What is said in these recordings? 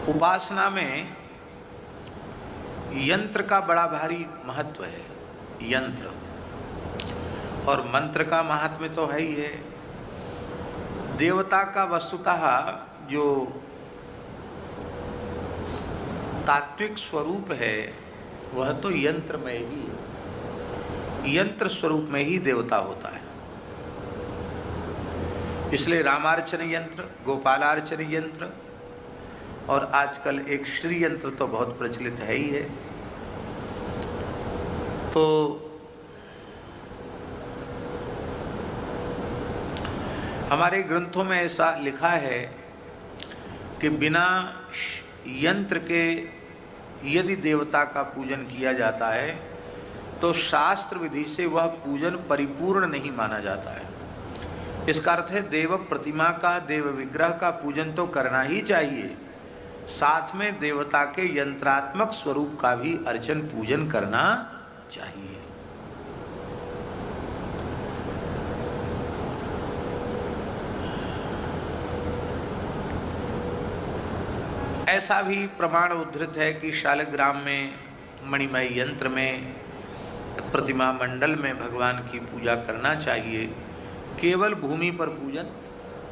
उपासना में यंत्र का बड़ा भारी महत्व है। यंत्र और मंत्र का महात्म्य तो है ही है। देवता का वस्तुतः जो तात्विक स्वरूप है वह तो यंत्र में ही है। यंत्र स्वरूप में ही देवता होता है। इसलिए रामार्चन यंत्र, गोपालार्चन यंत्र और आजकल एक श्री यंत्र तो बहुत प्रचलित है ही है। तो हमारे ग्रंथों में ऐसा लिखा है कि बिना यंत्र के यदि देवता का पूजन किया जाता है तो शास्त्र विधि से वह पूजन परिपूर्ण नहीं माना जाता है। इसका अर्थ है देव प्रतिमा का, देव विग्रह का पूजन तो करना ही चाहिए, साथ में देवता के यंत्रात्मक स्वरूप का भी अर्चन पूजन करना चाहिए। ऐसा भी प्रमाण उद्धृत है कि शालिग्राम में मणिमय यंत्र में प्रतिमा मंडल में भगवान की पूजा करना चाहिए, केवल भूमि पर पूजन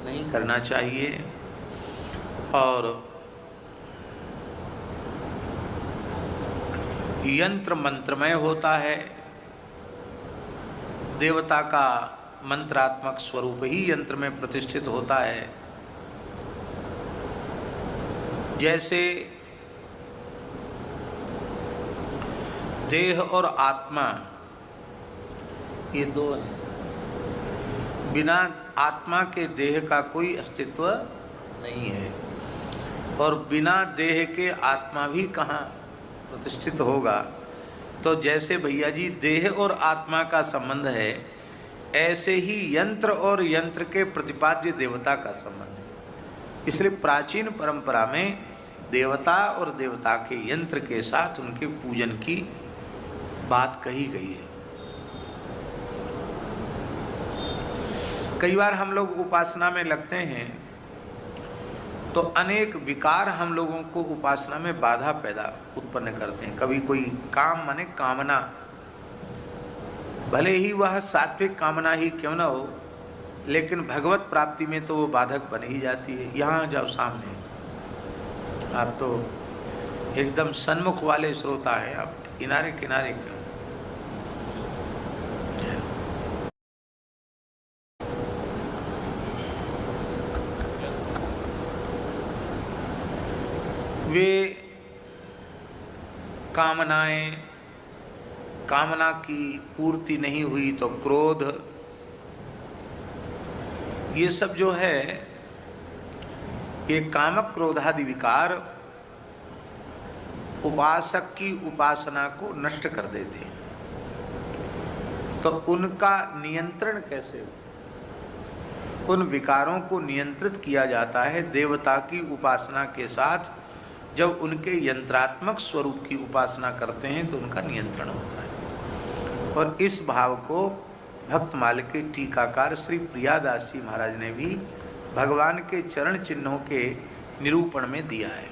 नहीं करना चाहिए। और यंत्र मंत्रमय होता है, देवता का मंत्रात्मक स्वरूप ही यंत्र में प्रतिष्ठित होता है। जैसे देह और आत्मा ये दो हैं, बिना आत्मा के देह का कोई अस्तित्व नहीं है और बिना देह के आत्मा भी कहाँ प्रतिष्ठित होगा। तो जैसे भैया जी देह और आत्मा का संबंध है, ऐसे ही यंत्र और यंत्र के प्रतिपाद्य देवता का संबंध है। इसलिए प्राचीन परंपरा में देवता और देवता के यंत्र के साथ उनके पूजन की बात कही गई है। कई बार हम लोग उपासना में लगते हैं तो अनेक विकार हम लोगों को उपासना में बाधा पैदा उत्पन्न करते हैं। कभी कोई काम माने कामना, भले ही वह सात्विक कामना ही क्यों ना हो, लेकिन भगवत प्राप्ति में तो वो बाधक बन ही जाती है। यहाँ जाओ सामने, आप तो एकदम सन्मुख वाले श्रोता हैं, आप किनारे किनारे क्यों? वे कामनाएं, कामना की पूर्ति नहीं हुई तो क्रोध, ये सब जो है ये कामक क्रोधादि विकार उपासक की उपासना को नष्ट कर देते हैं। तो उनका नियंत्रण कैसे हो? उन विकारों को नियंत्रित किया जाता है देवता की उपासना के साथ। जब उनके यंत्रात्मक स्वरूप की उपासना करते हैं तो उनका नियंत्रण होता है। और इस भाव को भक्तमाल के टीकाकार श्री प्रियादास जी महाराज ने भी भगवान के चरण चिन्हों के निरूपण में दिया है।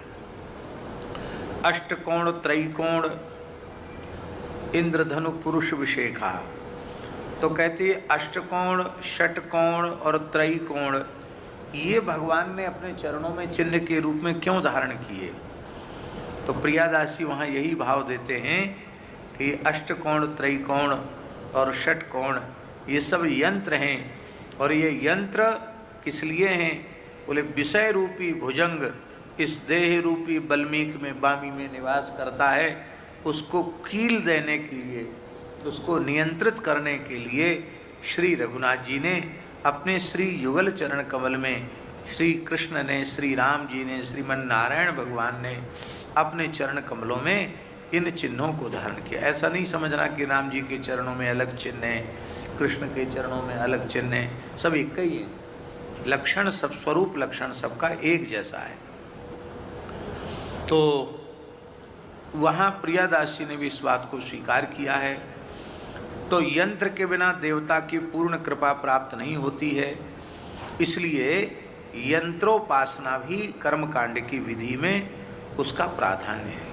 अष्टकोण त्रैकोण इंद्रधनु पुरुष विशेखा, तो कहते हैं अष्टकोण, षटकोण और त्रैकोण ये भगवान ने अपने चरणों में चिन्ह के रूप में क्यों धारण किए? तो प्रियादास जी वहाँ यही भाव देते हैं कि अष्टकोण, त्रैकोण और षटकोण ये सब यंत्र हैं। और ये यंत्र किस लिए हैं? बोले विषय रूपी भुजंग इस देह रूपी बल्मीक में, बामी में निवास करता है, उसको कील देने के लिए, उसको नियंत्रित करने के लिए श्री रघुनाथ जी ने अपने श्री युगल चरण कमल में, श्री कृष्ण ने, श्री राम जी ने, श्रीमन नारायण भगवान ने अपने चरण कमलों में इन चिन्हों को धारण किया। ऐसा नहीं समझना कि राम जी के चरणों में अलग चिन्ह है, कृष्ण के चरणों में अलग चिन्ह है, सब एक ही है। लक्षण सब, स्वरूप लक्षण सबका एक जैसा है। तो वहाँ प्रियादास जी ने भी इस बात को स्वीकार किया है। तो यंत्र के बिना देवता की पूर्ण कृपा प्राप्त नहीं होती है, इसलिए यंत्रोपासना भी कर्मकांड की विधि में उसका प्राधान्य है।